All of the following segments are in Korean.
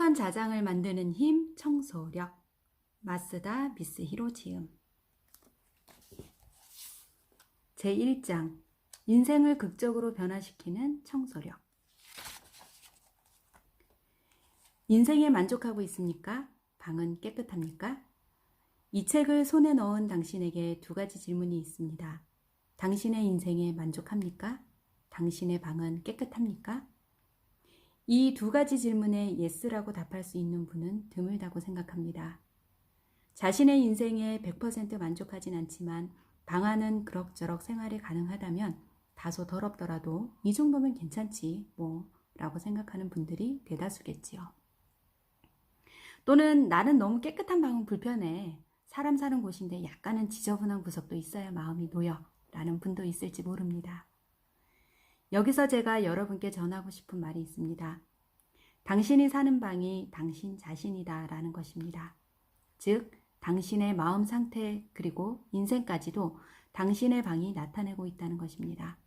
행복한 자장을 만드는 힘, 청소력. 마쓰다 미스 히로지음. 제1장. 인생을 극적으로 변화시키는 청소력. 인생에 만족하고 있습니까? 방은 깨끗합니까? 이 책을 손에 넣은 당신에게 두 가지 질문이 있습니다. 당신의 인생에 만족합니까? 당신의 방은 깨끗합니까? 이 두 가지 질문에 예스라고 답할 수 있는 분은 드물다고 생각합니다. 자신의 인생에 100% 만족하진 않지만 방 안은 그럭저럭 생활이 가능하다면 다소 더럽더라도 이 정도면 괜찮지 라고 생각하는 분들이 대다수겠지요. 또는 나는 너무 깨끗한 방은 불편해. 사람 사는 곳인데 약간은 지저분한 구석도 있어야 마음이 놓여 라는 분도 있을지 모릅니다. 여기서 제가 여러분께 전하고 싶은 말이 있습니다. 당신이 사는 방이 당신 자신이다 라는 것입니다. 즉, 당신의 마음 상태 그리고 인생까지도 당신의 방이 나타내고 있다는 것입니다.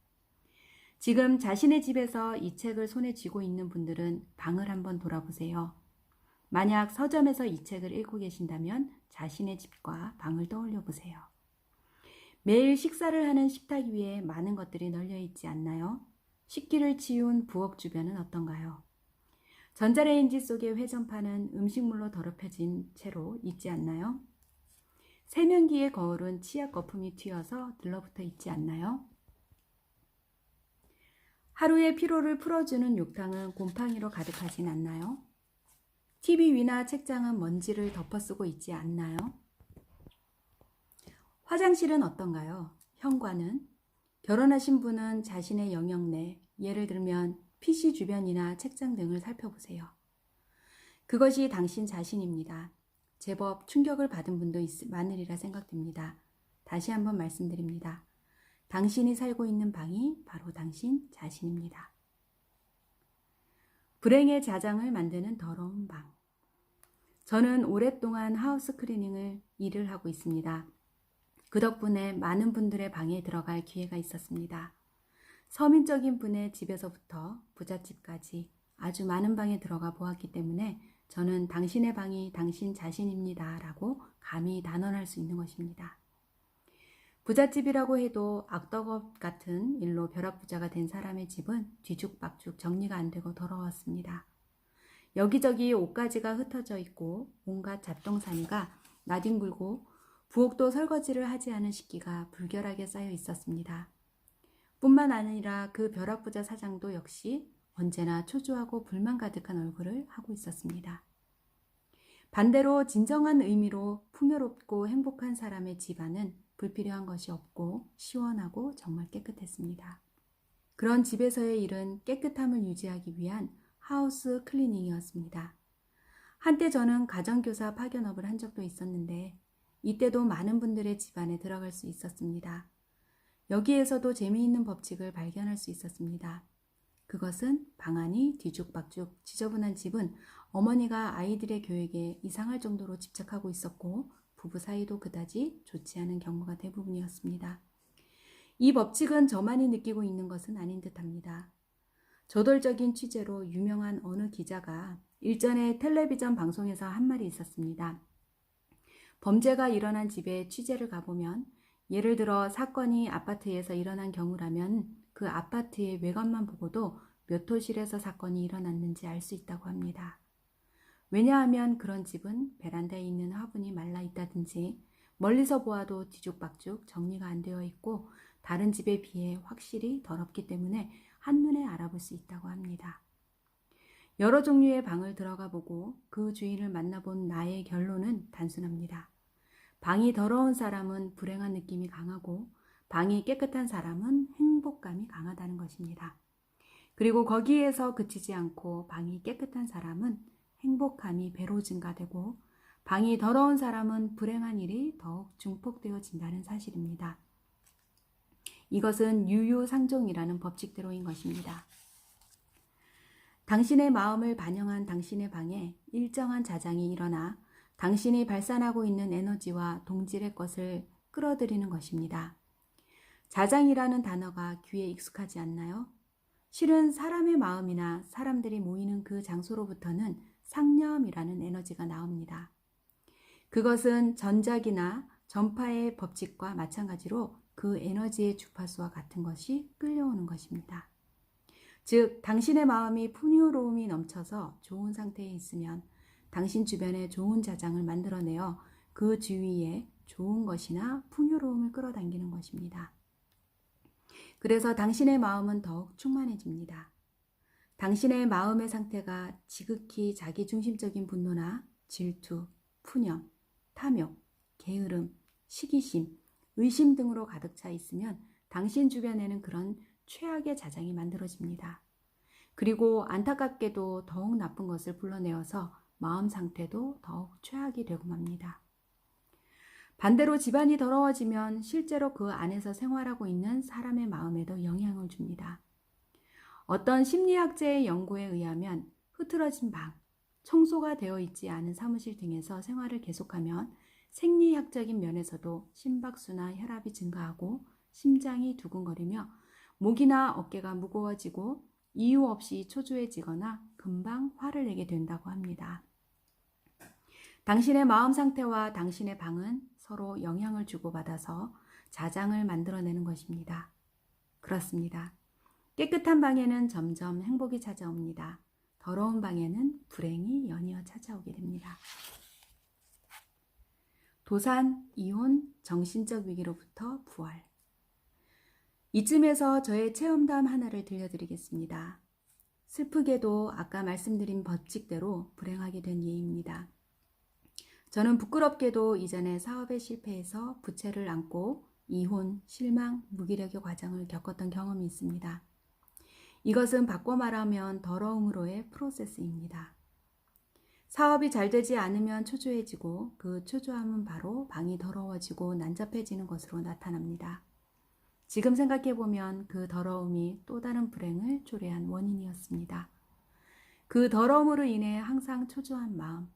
지금 자신의 집에서 이 책을 손에 쥐고 있는 분들은 방을 한번 돌아보세요. 만약 서점에서 이 책을 읽고 계신다면 자신의 집과 방을 떠올려 보세요. 매일 식사를 하는 식탁 위에 많은 것들이 널려 있지 않나요? 식기를 치운 부엌 주변은 어떤가요? 전자레인지 속의 회전판은 음식물로 더럽혀진 채로 있지 않나요? 세면기의 거울은 치약 거품이 튀어서 들러붙어 있지 않나요? 하루의 피로를 풀어주는 욕탕은 곰팡이로 가득하진 않나요? TV 위나 책장은 먼지를 덮어쓰고 있지 않나요? 화장실은 어떤가요? 현관은? 결혼하신 분은 자신의 영역 내, 예를 들면 PC 주변이나 책장 등을 살펴보세요. 그것이 당신 자신입니다. 제법 충격을 받은 분도 많으리라 생각됩니다. 다시 한번 말씀드립니다. 당신이 살고 있는 방이 바로 당신 자신입니다. 불행의 자장을 만드는 더러운 방. 저는 오랫동안 하우스 클리닝을 일을 하고 있습니다. 그 덕분에 많은 분들의 방에 들어갈 기회가 있었습니다. 서민적인 분의 집에서부터 부잣집까지 아주 많은 방에 들어가 보았기 때문에 저는 당신의 방이 당신 자신입니다 라고 감히 단언할 수 있는 것입니다. 부잣집이라고 해도 악덕업 같은 일로 벼락부자가 된 사람의 집은 뒤죽박죽 정리가 안 되고 더러웠습니다. 여기저기 옷가지가 흩어져 있고 온갖 잡동사니가 나뒹굴고 부엌도 설거지를 하지 않은 식기가 불결하게 쌓여 있었습니다. 뿐만 아니라 그 벼락부자 사장도 역시 언제나 초조하고 불만 가득한 얼굴을 하고 있었습니다. 반대로 진정한 의미로 풍요롭고 행복한 사람의 집안은 불필요한 것이 없고 시원하고 정말 깨끗했습니다. 그런 집에서의 일은 깨끗함을 유지하기 위한 하우스 클리닝이었습니다. 한때 저는 가정교사 파견업을 한 적도 있었는데 이때도 많은 분들의 집안에 들어갈 수 있었습니다. 여기에서도 재미있는 법칙을 발견할 수 있었습니다. 그것은 방 안이 뒤죽박죽 지저분한 집은 어머니가 아이들의 교육에 이상할 정도로 집착하고 있었고 부부 사이도 그다지 좋지 않은 경우가 대부분이었습니다. 이 법칙은 저만이 느끼고 있는 것은 아닌 듯합니다. 저돌적인 취재로 유명한 어느 기자가 일전에 텔레비전 방송에서 한 말이 있었습니다. 범죄가 일어난 집에 취재를 가보면 예를 들어 사건이 아파트에서 일어난 경우라면 그 아파트의 외관만 보고도 몇 호실에서 사건이 일어났는지 알 수 있다고 합니다. 왜냐하면 그런 집은 베란다에 있는 화분이 말라 있다든지 멀리서 보아도 뒤죽박죽 정리가 안 되어 있고 다른 집에 비해 확실히 더럽기 때문에 한눈에 알아볼 수 있다고 합니다. 여러 종류의 방을 들어가 보고 그 주인을 만나본 나의 결론은 단순합니다. 방이 더러운 사람은 불행한 느낌이 강하고 방이 깨끗한 사람은 행복감이 강하다는 것입니다. 그리고 거기에서 그치지 않고 방이 깨끗한 사람은 행복감이 배로 증가되고 방이 더러운 사람은 불행한 일이 더욱 증폭되어진다는 사실입니다. 이것은 유유상종이라는 법칙대로인 것입니다. 당신의 마음을 반영한 당신의 방에 일정한 자장이 일어나 당신이 발산하고 있는 에너지와 동질의 것을 끌어들이는 것입니다. 자장이라는 단어가 귀에 익숙하지 않나요? 실은 사람의 마음이나 사람들이 모이는 그 장소로부터는 상념이라는 에너지가 나옵니다. 그것은 전작이나 전파의 법칙과 마찬가지로 그 에너지의 주파수와 같은 것이 끌려오는 것입니다. 즉, 당신의 마음이 풍요로움이 넘쳐서 좋은 상태에 있으면 당신 주변에 좋은 자장을 만들어내어 그 주위에 좋은 것이나 풍요로움을 끌어당기는 것입니다. 그래서 당신의 마음은 더욱 충만해집니다. 당신의 마음의 상태가 지극히 자기중심적인 분노나 질투, 푸념, 탐욕, 게으름, 시기심, 의심 등으로 가득 차 있으면 당신 주변에는 그런 최악의 자장이 만들어집니다. 그리고 안타깝게도 더욱 나쁜 것을 불러내어서 마음 상태도 더욱 최악이 되고 맙니다. 반대로 집안이 더러워지면 실제로 그 안에서 생활하고 있는 사람의 마음에도 영향을 줍니다. 어떤 심리학자의 연구에 의하면 흐트러진 방, 청소가 되어 있지 않은 사무실 등에서 생활을 계속하면 생리학적인 면에서도 심박수나 혈압이 증가하고 심장이 두근거리며 목이나 어깨가 무거워지고 이유 없이 초조해지거나 금방 화를 내게 된다고 합니다. 당신의 마음 상태와 당신의 방은 서로 영향을 주고받아서 자장을 만들어내는 것입니다. 그렇습니다. 깨끗한 방에는 점점 행복이 찾아옵니다. 더러운 방에는 불행이 연이어 찾아오게 됩니다. 도산, 이혼, 정신적 위기로부터 부활. 이쯤에서 저의 체험담 하나를 들려드리겠습니다. 슬프게도 아까 말씀드린 법칙대로 불행하게 된 예입니다. 저는 부끄럽게도 이전에 사업에 실패해서 부채를 안고 이혼, 실망, 무기력의 과정을 겪었던 경험이 있습니다. 이것은 바꿔 말하면 더러움으로의 프로세스입니다. 사업이 잘 되지 않으면 초조해지고 그 초조함은 바로 방이 더러워지고 난잡해지는 것으로 나타납니다. 지금 생각해보면 그 더러움이 또 다른 불행을 초래한 원인이었습니다. 그 더러움으로 인해 항상 초조한 마음,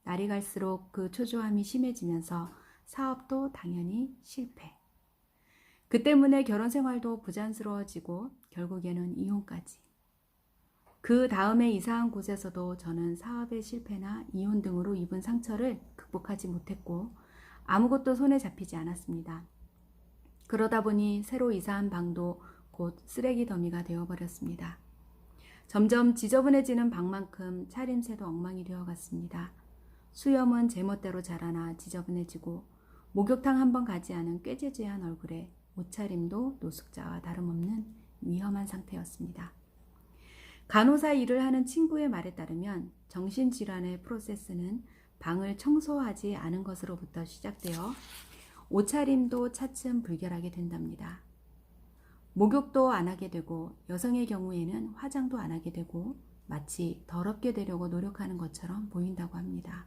날이 갈수록 그 초조함이 심해지면서 사업도 당연히 실패. 그 때문에 결혼 생활도 부자연스러워지고 결국에는 이혼까지. 그 다음에 이사한 곳에서도 저는 사업의 실패나 이혼 등으로 입은 상처를 극복하지 못했고 아무것도 손에 잡히지 않았습니다. 그러다 보니 새로 이사한 방도 곧 쓰레기 더미가 되어버렸습니다. 점점 지저분해지는 방만큼 차림새도 엉망이 되어갔습니다. 수염은 제멋대로 자라나 지저분해지고 목욕탕 한번 가지 않은 꾀죄죄한 얼굴에 옷차림도 노숙자와 다름없는 위험한 상태였습니다. 간호사 일을 하는 친구의 말에 따르면 정신질환의 프로세스는 방을 청소하지 않은 것으로부터 시작되어 옷차림도 차츰 불결하게 된답니다. 목욕도 안 하게 되고 여성의 경우에는 화장도 안 하게 되고 마치 더럽게 되려고 노력하는 것처럼 보인다고 합니다.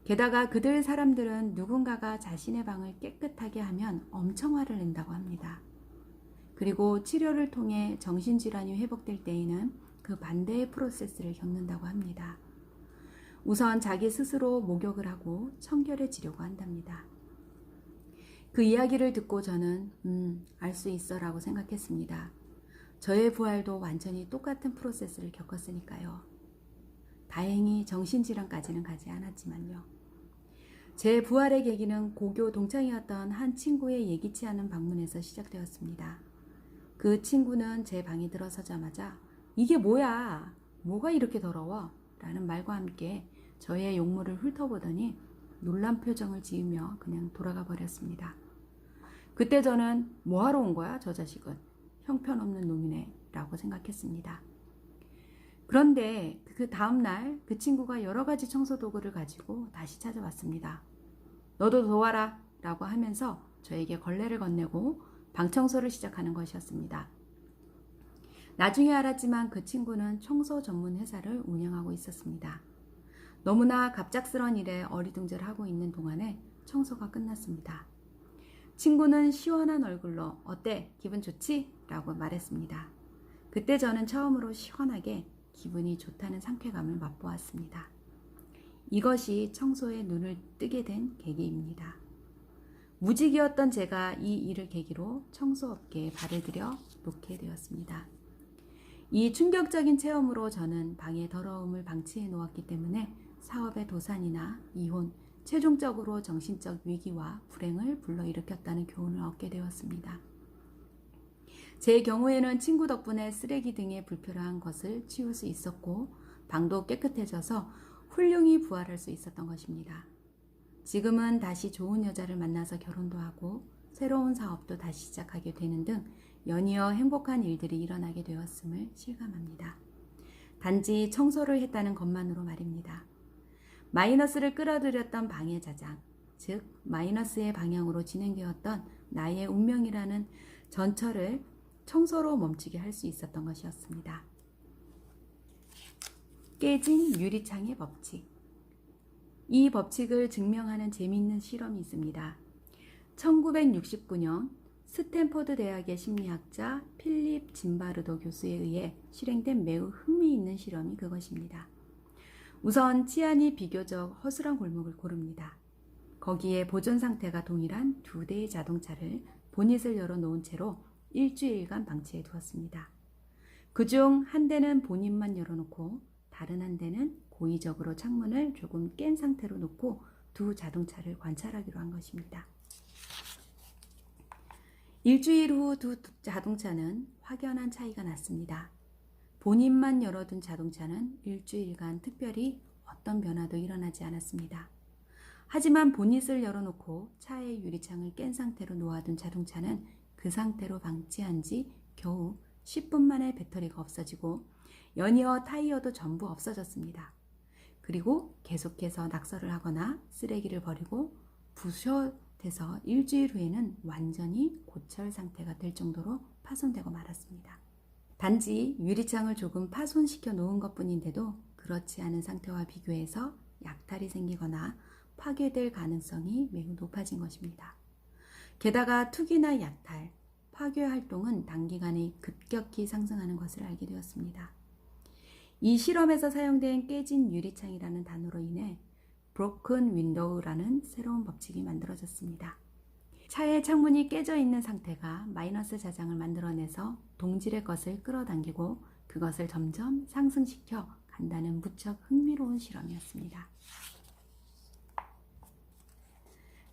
게다가 그들 사람들은 누군가가 자신의 방을 깨끗하게 하면 엄청 화를 낸다고 합니다. 그리고 치료를 통해 정신질환이 회복될 때에는 그 반대의 프로세스를 겪는다고 합니다. 우선 자기 스스로 목욕을 하고 청결해지려고 한답니다. 그 이야기를 듣고 저는 알 수 있어 라고 생각했습니다. 저의 부활도 완전히 똑같은 프로세스를 겪었으니까요. 다행히 정신질환까지는 가지 않았지만요. 제 부활의 계기는 고교 동창이었던 한 친구의 예기치 않은 방문에서 시작되었습니다. 그 친구는 제 방에 들어서자마자 이게 뭐야? 뭐가 이렇게 더러워? 라는 말과 함께 저의 용모를 훑어보더니 놀란 표정을 지으며 그냥 돌아가 버렸습니다. 그때 저는 뭐하러 온 거야? 저 자식은. 형편없는 놈이네 라고 생각했습니다. 그런데 그 다음날 그 친구가 여러 가지 청소 도구를 가지고 다시 찾아왔습니다. 너도 도와라 라고 하면서 저에게 걸레를 건네고 방 청소를 시작하는 것이었습니다. 나중에 알았지만 그 친구는 청소 전문 회사를 운영하고 있었습니다. 너무나 갑작스런 일에 어리둥절하고 있는 동안에 청소가 끝났습니다. 친구는 시원한 얼굴로 어때? 기분 좋지? 라고 말했습니다. 그때 저는 처음으로 시원하게 기분이 좋다는 상쾌감을 맛보았습니다. 이것이 청소에 눈을 뜨게 된 계기입니다. 무직이었던 제가 이 일을 계기로 청소업계에 발을 들여 놓게 되었습니다. 이 충격적인 체험으로 저는 방의 더러움을 방치해 놓았기 때문에 사업의 도산이나 이혼, 최종적으로 정신적 위기와 불행을 불러일으켰다는 교훈을 얻게 되었습니다. 제 경우에는 친구 덕분에 쓰레기 등의 불필요한 것을 치울 수 있었고 방도 깨끗해져서 훌륭히 부활할 수 있었던 것입니다. 지금은 다시 좋은 여자를 만나서 결혼도 하고 새로운 사업도 다시 시작하게 되는 등 연이어 행복한 일들이 일어나게 되었음을 실감합니다. 단지 청소를 했다는 것만으로 말입니다. 마이너스를 끌어들였던 방해 자장, 즉 마이너스의 방향으로 진행되었던 나의 운명이라는 전철을 청소로 멈추게 할 수 있었던 것이었습니다. 깨진 유리창의 법칙. 이 법칙을 증명하는 재미있는 실험이 있습니다. 1969년 스탠포드 대학의 심리학자 필립 짐바르도 교수에 의해 실행된 매우 흥미있는 실험이 그것입니다. 우선 치안이 비교적 허술한 골목을 고릅니다. 거기에 보존 상태가 동일한 2대의 자동차를 보닛을 열어놓은 채로 일주일간 방치해 두었습니다. 그중 한 대는 보닛만 열어놓고 다른 한 대는 고의적으로 창문을 조금 깬 상태로 놓고 두 자동차를 관찰하기로 한 것입니다. 일주일 후 두 자동차는 확연한 차이가 났습니다. 보닛만 열어둔 자동차는 일주일간 특별히 어떤 변화도 일어나지 않았습니다. 하지만 보닛을 열어놓고 차의 유리창을 깬 상태로 놓아둔 자동차는 그 상태로 방치한 지 겨우 10분 만에 배터리가 없어지고 연이어 타이어도 전부 없어졌습니다. 그리고 계속해서 낙서를 하거나 쓰레기를 버리고 부셔대서 일주일 후에는 완전히 고철 상태가 될 정도로 파손되고 말았습니다. 단지 유리창을 조금 파손시켜 놓은 것뿐인데도 그렇지 않은 상태와 비교해서 약탈이 생기거나 파괴될 가능성이 매우 높아진 것입니다. 게다가 투기나 약탈, 파괴 활동은 단기간에 급격히 상승하는 것을 알게 되었습니다. 이 실험에서 사용된 깨진 유리창이라는 단어로 인해 broken window라는 새로운 법칙이 만들어졌습니다. 차의 창문이 깨져 있는 상태가 마이너스 자장을 만들어내서 동질의 것을 끌어당기고 그것을 점점 상승시켜 간다는 무척 흥미로운 실험이었습니다.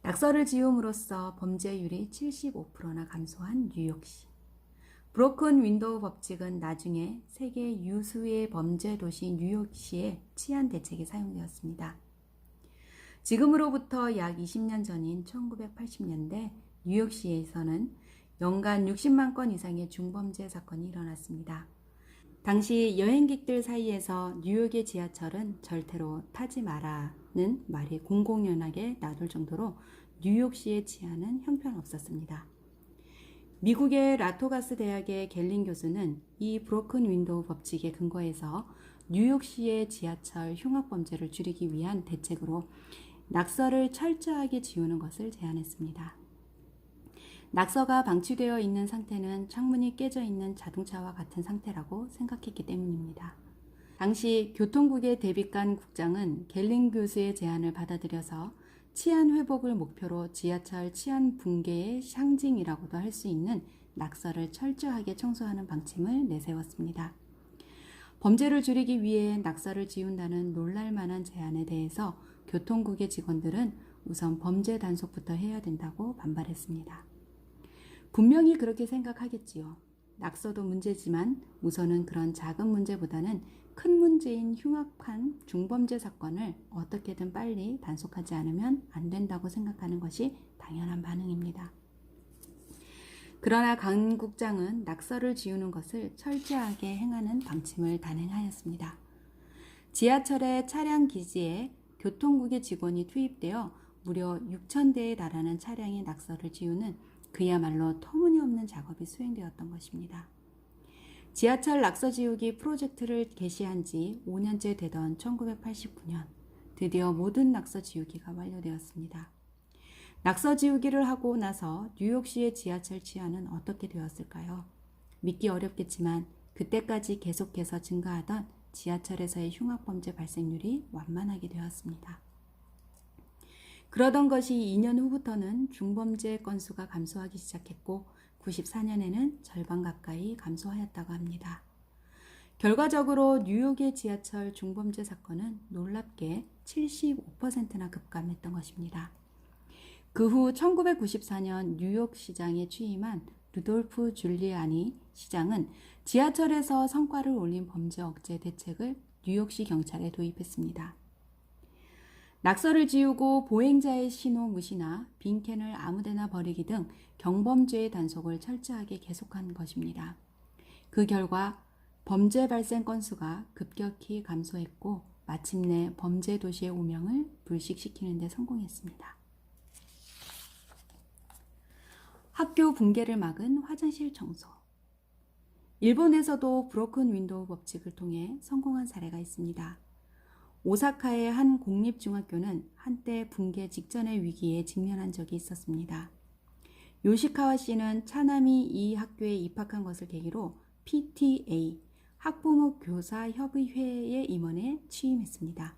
낙서를 지움으로써 범죄율이 75%나 감소한 뉴욕시. 브로큰 윈도우 법칙은 나중에 세계 유수의 범죄 도시 뉴욕시의 치안 대책에 사용되었습니다. 지금으로부터 약 20년 전인 1980년대 뉴욕시에서는 연간 60만 건 이상의 중범죄 사건이 일어났습니다. 당시 여행객들 사이에서 뉴욕의 지하철은 절대로 타지 마라는 말이 공공연하게 나돌 정도로 뉴욕시의 치안은 형편없었습니다. 미국의 라토가스 대학의 갤린 교수는 이 브로큰 윈도우 법칙에 근거해서 뉴욕시의 지하철 흉악범죄를 줄이기 위한 대책으로 낙서를 철저하게 지우는 것을 제안했습니다. 낙서가 방치되어 있는 상태는 창문이 깨져 있는 자동차와 같은 상태라고 생각했기 때문입니다. 당시 교통국의 데빗간 국장은 갤린 교수의 제안을 받아들여서 치안 회복을 목표로 지하철 치안 붕괴의 상징이라고도 할 수 있는 낙서를 철저하게 청소하는 방침을 내세웠습니다. 범죄를 줄이기 위해 낙서를 지운다는 놀랄만한 제안에 대해서 교통국의 직원들은 우선 범죄 단속부터 해야 된다고 반발했습니다. 분명히 그렇게 생각하겠지요. 낙서도 문제지만 우선은 그런 작은 문제보다는 큰 문제인 흉악한 중범죄 사건을 어떻게든 빨리 단속하지 않으면 안 된다고 생각하는 것이 당연한 반응입니다. 그러나 강 국장은 낙서를 지우는 것을 철저하게 행하는 방침을 단행하였습니다. 지하철의 차량 기지에 교통국의 직원이 투입되어 무려 6,000대에 달하는 차량의 낙서를 지우는 그야말로 터무니없는 작업이 수행되었던 것입니다. 지하철 낙서 지우기 프로젝트를 개시한 지 5년째 되던 1989년 드디어 모든 낙서 지우기가 완료되었습니다. 낙서 지우기를 하고 나서 뉴욕시의 지하철 치안은 어떻게 되었을까요? 믿기 어렵겠지만 그때까지 계속해서 증가하던 지하철에서의 흉악범죄 발생률이 완만하게 되었습니다. 그러던 것이 2년 후부터는 중범죄 건수가 감소하기 시작했고 94년에는 절반 가까이 감소하였다고 합니다. 결과적으로 뉴욕의 지하철 중범죄 사건은 놀랍게 75%나 급감했던 것입니다. 그 후 1994년 뉴욕 시장에 취임한 루돌프 줄리아니 시장은 지하철에서 성과를 올린 범죄 억제 대책을 뉴욕시 경찰에 도입했습니다. 낙서를 지우고 보행자의 신호 무시나 빈캔을 아무데나 버리기 등 경범죄의 단속을 철저하게 계속한 것입니다. 그 결과 범죄 발생 건수가 급격히 감소했고 마침내 범죄 도시의 오명을 불식시키는 데 성공했습니다. 학교 붕괴를 막은 화장실 청소. 일본에서도 브로큰 윈도우 법칙을 통해 성공한 사례가 있습니다. 오사카의 한 공립중학교는 한때 붕괴 직전의 위기에 직면한 적이 있었습니다. 요시카와 씨는 차남이 이 학교에 입학한 것을 계기로 PTA, 학부모 교사 협의회의 임원에 취임했습니다.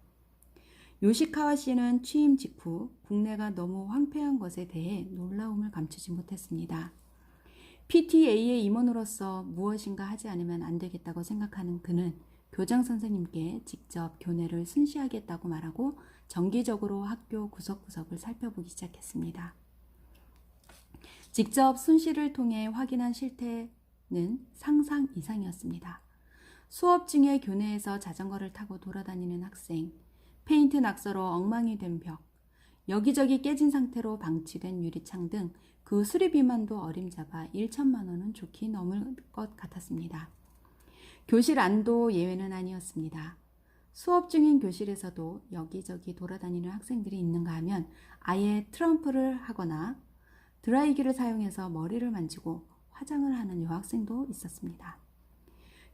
요시카와 씨는 취임 직후 국내가 너무 황폐한 것에 대해 놀라움을 감추지 못했습니다. PTA의 임원으로서 무엇인가 하지 않으면 안 되겠다고 생각하는 그는 교장 선생님께 직접 교내를 순시하겠다고 말하고 정기적으로 학교 구석구석을 살펴보기 시작했습니다. 직접 순시를 통해 확인한 실태는 상상 이상이었습니다. 수업 중에 교내에서 자전거를 타고 돌아다니는 학생, 페인트 낙서로 엉망이 된 벽, 여기저기 깨진 상태로 방치된 유리창 등 그 수리비만도 어림잡아 1천만 원은 좋게 넘을 것 같았습니다. 교실 안도 예외는 아니었습니다. 수업 중인 교실에서도 여기저기 돌아다니는 학생들이 있는가 하면 아예 트럼프를 하거나 드라이기를 사용해서 머리를 만지고 화장을 하는 여학생도 있었습니다.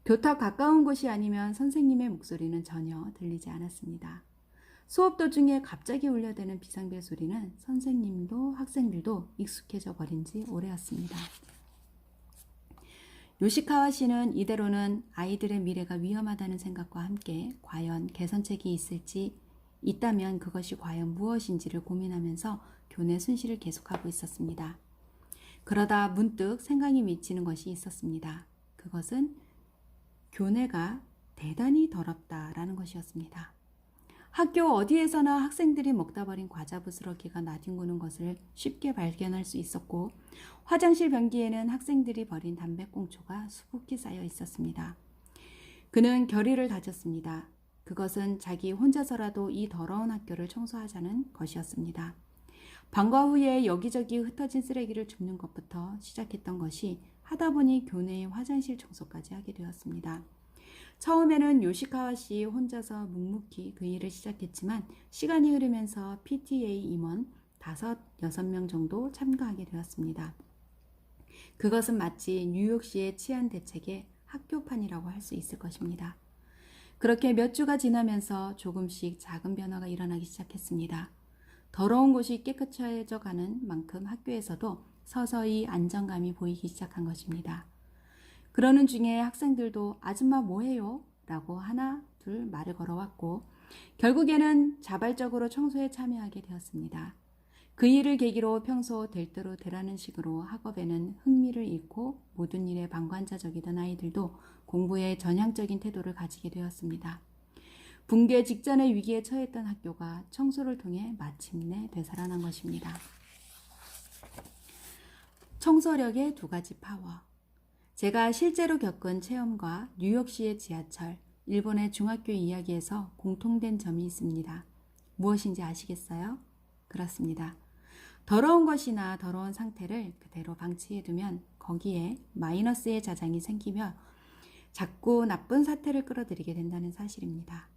교탁 가까운 곳이 아니면 선생님의 목소리는 전혀 들리지 않았습니다. 수업 도중에 갑자기 울려대는 비상벨 소리는 선생님도 학생들도 익숙해져 버린 지 오래였습니다. 요시카와 씨는 이대로는 아이들의 미래가 위험하다는 생각과 함께 과연 개선책이 있다면 그것이 과연 무엇인지를 고민하면서 교내 순시를 계속하고 있었습니다. 그러다 문득 생각이 미치는 것이 있었습니다. 그것은 교내가 대단히 더럽다라는 것이었습니다. 학교 어디에서나 학생들이 먹다 버린 과자 부스러기가 나뒹구는 것을 쉽게 발견할 수 있었고 화장실 변기에는 학생들이 버린 담배꽁초가 수북히 쌓여 있었습니다. 그는 결의를 다졌습니다. 그것은 자기 혼자서라도 이 더러운 학교를 청소하자는 것이었습니다. 방과 후에 여기저기 흩어진 쓰레기를 줍는 것부터 시작했던 것이 하다 보니 교내의 화장실 청소까지 하게 되었습니다. 처음에는 요시카와 씨 혼자서 묵묵히 그 일을 시작했지만 시간이 흐르면서 PTA 임원 5, 6명 정도 참가하게 되었습니다. 그것은 마치 뉴욕시의 치안 대책의 학교판이라고 할 수 있을 것입니다. 그렇게 몇 주가 지나면서 조금씩 작은 변화가 일어나기 시작했습니다. 더러운 곳이 깨끗해져 가는 만큼 학교에서도 서서히 안정감이 보이기 시작한 것입니다. 그러는 중에 학생들도 아줌마 뭐해요? 라고 하나 둘 말을 걸어왔고 결국에는 자발적으로 청소에 참여하게 되었습니다. 그 일을 계기로 평소 될 대로 되라는 식으로 학업에는 흥미를 잃고 모든 일에 방관자적이던 아이들도 공부에 전향적인 태도를 가지게 되었습니다. 붕괴 직전의 위기에 처했던 학교가 청소를 통해 마침내 되살아난 것입니다. 청소력의 2가지 파워. 제가 실제로 겪은 체험과 뉴욕시의 지하철, 일본의 중학교 이야기에서 공통된 점이 있습니다. 무엇인지 아시겠어요? 그렇습니다. 더러운 것이나 더러운 상태를 그대로 방치해두면 거기에 마이너스의 자장이 생기며 자꾸 나쁜 사태를 끌어들이게 된다는 사실입니다.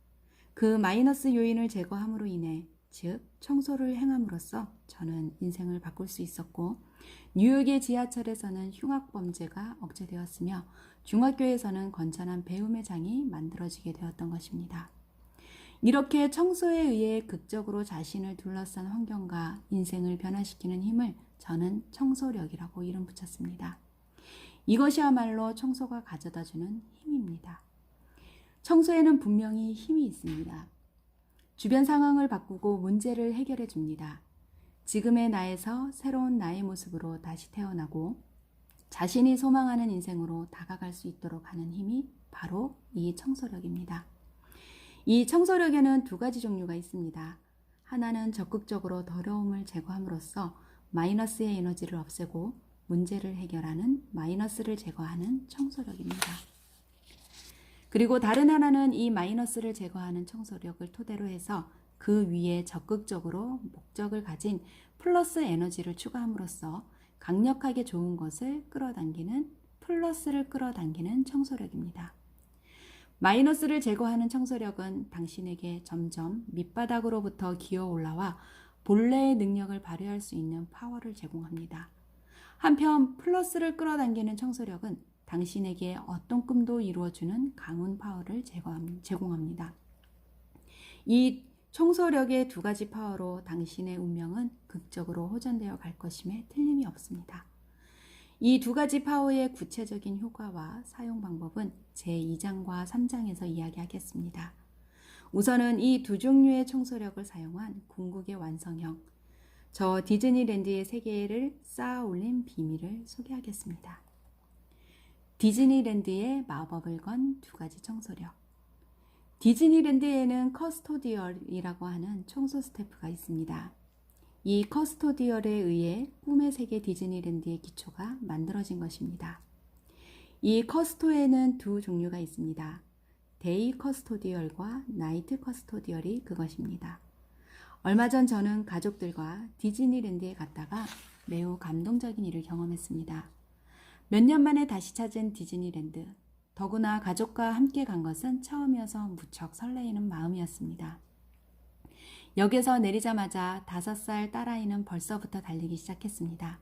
그 마이너스 요인을 제거함으로 인해 즉 청소를 행함으로써 저는 인생을 바꿀 수 있었고 뉴욕의 지하철에서는 흉악범죄가 억제되었으며 중학교에서는 건전한 배움의 장이 만들어지게 되었던 것입니다. 이렇게 청소에 의해 극적으로 자신을 둘러싼 환경과 인생을 변화시키는 힘을 저는 청소력이라고 이름 붙였습니다. 이것이야말로 청소가 가져다주는 힘입니다. 청소에는 분명히 힘이 있습니다. 주변 상황을 바꾸고 문제를 해결해 줍니다. 지금의 나에서 새로운 나의 모습으로 다시 태어나고 자신이 소망하는 인생으로 다가갈 수 있도록 하는 힘이 바로 이 청소력입니다. 이 청소력에는 두 가지 종류가 있습니다. 하나는 적극적으로 더러움을 제거함으로써 마이너스의 에너지를 없애고 문제를 해결하는 마이너스를 제거하는 청소력입니다. 그리고 다른 하나는 이 마이너스를 제거하는 청소력을 토대로 해서 그 위에 적극적으로 목적을 가진 플러스 에너지를 추가함으로써 강력하게 좋은 것을 끌어당기는 플러스를 끌어당기는 청소력입니다. 마이너스를 제거하는 청소력은 당신에게 점점 밑바닥으로부터 기어 올라와 본래의 능력을 발휘할 수 있는 파워를 제공합니다. 한편 플러스를 끌어당기는 청소력은 당신에게 어떤 꿈도 이루어주는 강운 파워를 제공합니다. 이 청소력의 두 가지 파워로 당신의 운명은 극적으로 호전되어 갈 것임에 틀림이 없습니다. 이 두 가지 파워의 구체적인 효과와 사용 방법은 제2장과 3장에서 이야기하겠습니다. 우선은 이 두 종류의 청소력을 사용한 궁극의 완성형, 저 디즈니랜드의 세계를 쌓아 올린 비밀을 소개하겠습니다. 디즈니랜드의 마법을 건 두 가지 청소력. 디즈니랜드에는 커스토디얼이라고 하는 청소 스태프가 있습니다. 이 커스토디얼에 의해 꿈의 세계 디즈니랜드의 기초가 만들어진 것입니다. 이 커스토에는 두 종류가 있습니다. 데이 커스토디얼과 나이트 커스토디얼이 그것입니다. 얼마 전 저는 가족들과 디즈니랜드에 갔다가 매우 감동적인 일을 경험했습니다. 몇 년 만에 다시 찾은 디즈니랜드. 더구나 가족과 함께 간 것은 처음이어서 무척 설레이는 마음이었습니다. 역에서 내리자마자 5살 딸아이는 벌써부터 달리기 시작했습니다.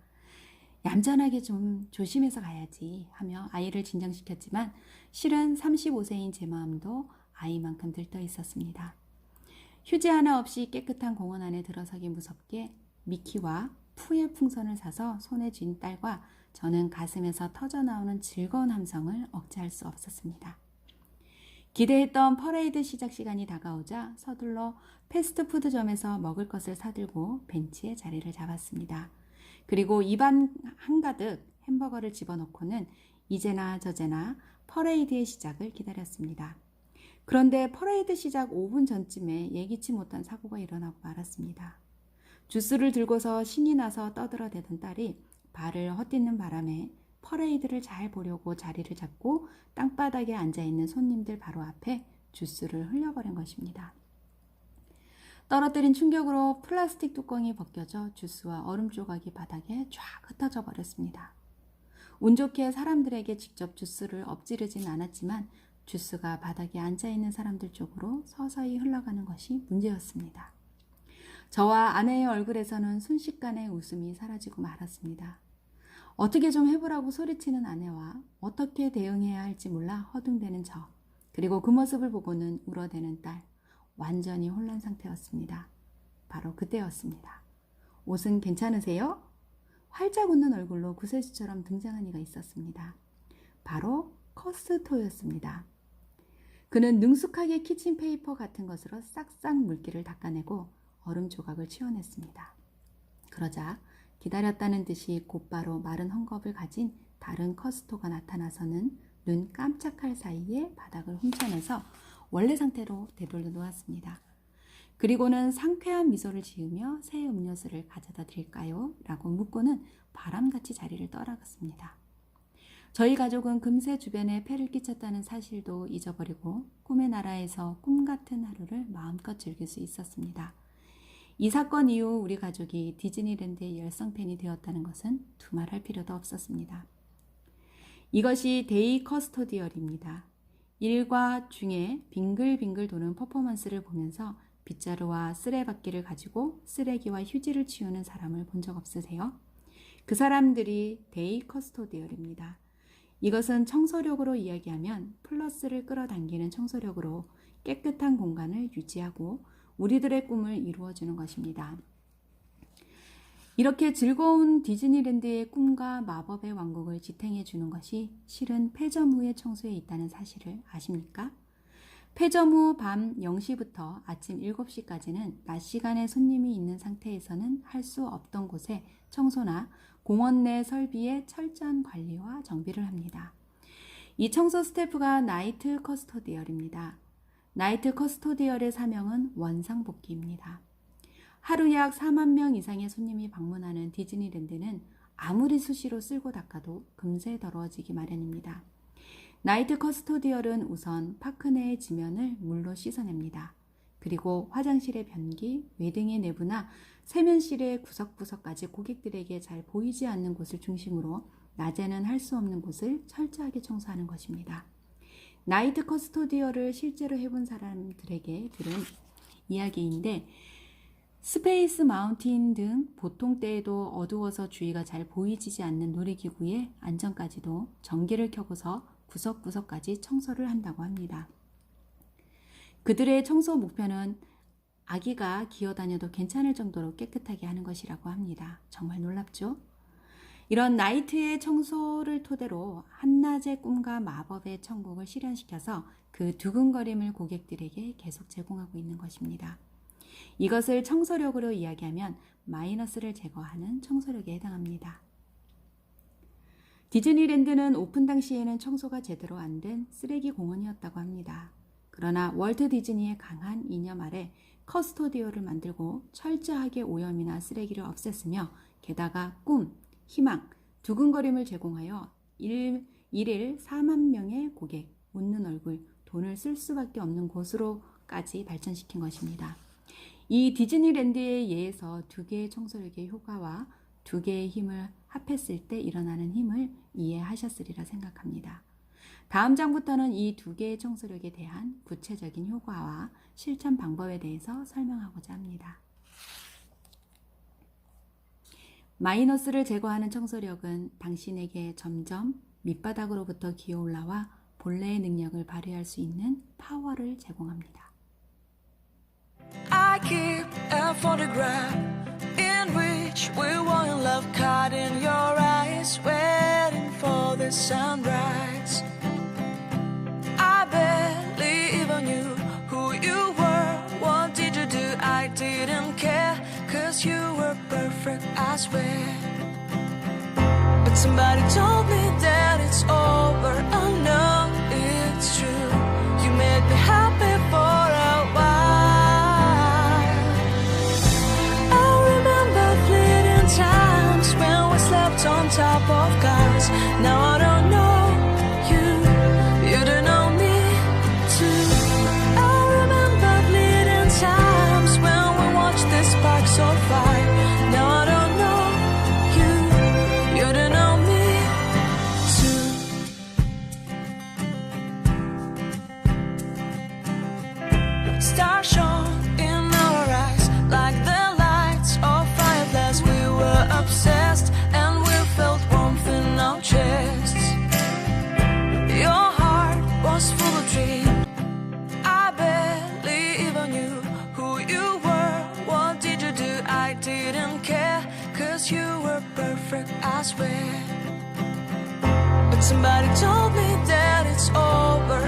얌전하게 좀 조심해서 가야지 하며 아이를 진정시켰지만 실은 35세인 제 마음도 아이만큼 들떠 있었습니다. 휴지 하나 없이 깨끗한 공원 안에 들어서기 무섭게 미키와 푸의 풍선을 사서 손에 쥔 딸과 저는 가슴에서 터져나오는 즐거운 함성을 억제할 수 없었습니다. 기대했던 퍼레이드 시작 시간이 다가오자 서둘러 패스트푸드점에서 먹을 것을 사들고 벤치에 자리를 잡았습니다. 그리고 입안 한가득 햄버거를 집어넣고는 이제나 저제나 퍼레이드의 시작을 기다렸습니다. 그런데 퍼레이드 시작 5분 전쯤에 예기치 못한 사고가 일어나고 말았습니다. 주스를 들고서 신이 나서 떠들어대던 딸이 발을 헛디는 바람에 퍼레이드를 잘 보려고 자리를 잡고 땅바닥에 앉아있는 손님들 바로 앞에 주스를 흘려버린 것입니다. 떨어뜨린 충격으로 플라스틱 뚜껑이 벗겨져 주스와 얼음 조각이 바닥에 쫙 흩어져 버렸습니다. 운 좋게 사람들에게 직접 주스를 엎지르진 않았지만 주스가 바닥에 앉아있는 사람들 쪽으로 서서히 흘러가는 것이 문제였습니다. 저와 아내의 얼굴에서는 순식간에 웃음이 사라지고 말았습니다. 어떻게 좀 해보라고 소리치는 아내와 어떻게 대응해야 할지 몰라 허둥대는 저, 그리고 그 모습을 보고는 울어대는 딸, 완전히 혼란 상태였습니다. 바로 그때였습니다. 옷은 괜찮으세요? 활짝 웃는 얼굴로 구세주처럼 등장한 이가 있었습니다. 바로 커스토였습니다. 그는 능숙하게 키친페이퍼 같은 것으로 싹싹 물기를 닦아내고 얼음 조각을 치워냈습니다. 그러자 기다렸다는 듯이 곧바로 마른 헝겊을 가진 다른 커스토가 나타나서는 눈 깜짝할 사이에 바닥을 훔쳐내서 원래 상태로 되돌려 놓았습니다. 그리고는 상쾌한 미소를 지으며 새 음료수를 가져다 드릴까요? 라고 묻고는 바람같이 자리를 떠나갔습니다. 저희 가족은 금세 주변에 폐를 끼쳤다는 사실도 잊어버리고 꿈의 나라에서 꿈같은 하루를 마음껏 즐길 수 있었습니다. 이 사건 이후 우리 가족이 디즈니랜드의 열성팬이 되었다는 것은 두말할 필요도 없었습니다. 이것이 데이 커스토디얼입니다. 일과 중에 빙글빙글 도는 퍼포먼스를 보면서 빗자루와 쓰레받기를 가지고 쓰레기와 휴지를 치우는 사람을 본 적 없으세요? 그 사람들이 데이 커스토디얼입니다. 이것은 청소력으로 이야기하면 플러스를 끌어당기는 청소력으로 깨끗한 공간을 유지하고 우리들의 꿈을 이루어주는 것입니다. 이렇게 즐거운 디즈니랜드의 꿈과 마법의 왕국을 지탱해 주는 것이 실은 폐점 후의 청소에 있다는 사실을 아십니까? 폐점 후 밤 0시부터 아침 7시까지는 낮 시간에 손님이 있는 상태에서는 할 수 없던 곳에 청소나 공원 내 설비의 철저한 관리와 정비를 합니다. 이 청소 스태프가 나이트 커스토디얼입니다. 나이트 커스토디얼의 사명은 원상복귀입니다. 하루 약 4만 명 이상의 손님이 방문하는 디즈니랜드는 아무리 수시로 쓸고 닦아도 금세 더러워지기 마련입니다. 나이트 커스토디얼은 우선 파크 내의 지면을 물로 씻어냅니다. 그리고 화장실의 변기, 외등의 내부나 세면실의 구석구석까지 고객들에게 잘 보이지 않는 곳을 중심으로 낮에는 할 수 없는 곳을 철저하게 청소하는 것입니다. 나이트 커스토디얼을 실제로 해본 사람들에게 들은 이야기인데 스페이스 마운틴 등 보통 때에도 어두워서 주위가 잘 보이지 않는 놀이기구의 안전까지도 전기를 켜고서 구석구석까지 청소를 한다고 합니다. 그들의 청소 목표는 아기가 기어다녀도 괜찮을 정도로 깨끗하게 하는 것이라고 합니다. 정말 놀랍죠? 이런 나이트의 청소를 토대로 한낮의 꿈과 마법의 천국을 실현시켜서 그 두근거림을 고객들에게 계속 제공하고 있는 것입니다. 이것을 청소력으로 이야기하면 마이너스를 제거하는 청소력에 해당합니다. 디즈니랜드는 오픈 당시에는 청소가 제대로 안 된 쓰레기 공원이었다고 합니다. 그러나 월트 디즈니의 강한 이념 아래 커스토디오를 만들고 철저하게 오염이나 쓰레기를 없앴으며 게다가 꿈, 희망, 두근거림을 제공하여 일일 4만 명의 고객, 웃는 얼굴, 돈을 쓸 수밖에 없는 곳으로까지 발전시킨 것입니다. 이 디즈니랜드의 예에서 두 개의 청소력의 효과와 두 개의 힘을 합했을 때 일어나는 힘을 이해하셨으리라 생각합니다. 다음 장부터는 이 두 개의 청소력에 대한 구체적인 효과와 실천 방법에 대해서 설명하고자 합니다. 마이너스를 제거하는 청소력은 당신에게 점점 밑바닥으로부터 기어올라와 본래의 능력을 발휘할 수 있는 파워를 제공합니다. I keep a photograph in which we were in love, caught in your eyes, waiting for the sunrise. I barely even knew who you were. What did you do? I didn't care, 'cause you were perfect, I swear. But somebody told me that it's over. I know it's true. You made me happy for a while. I remember fleeting times when we slept on top of cars. Now I don't know you, you don't know me too. I remember fleeting times when we watched the sparks on fire. Now I don't know you, you don't know me too. Stars shone in our eyes like the lights of fireflies. We were obsessed and we felt warmth in our chests. Your heart was full of dreams. I barely even knew who you were. What did you do? I didn't care, 'cause you were perfect, I swear. But somebody told me that it's over.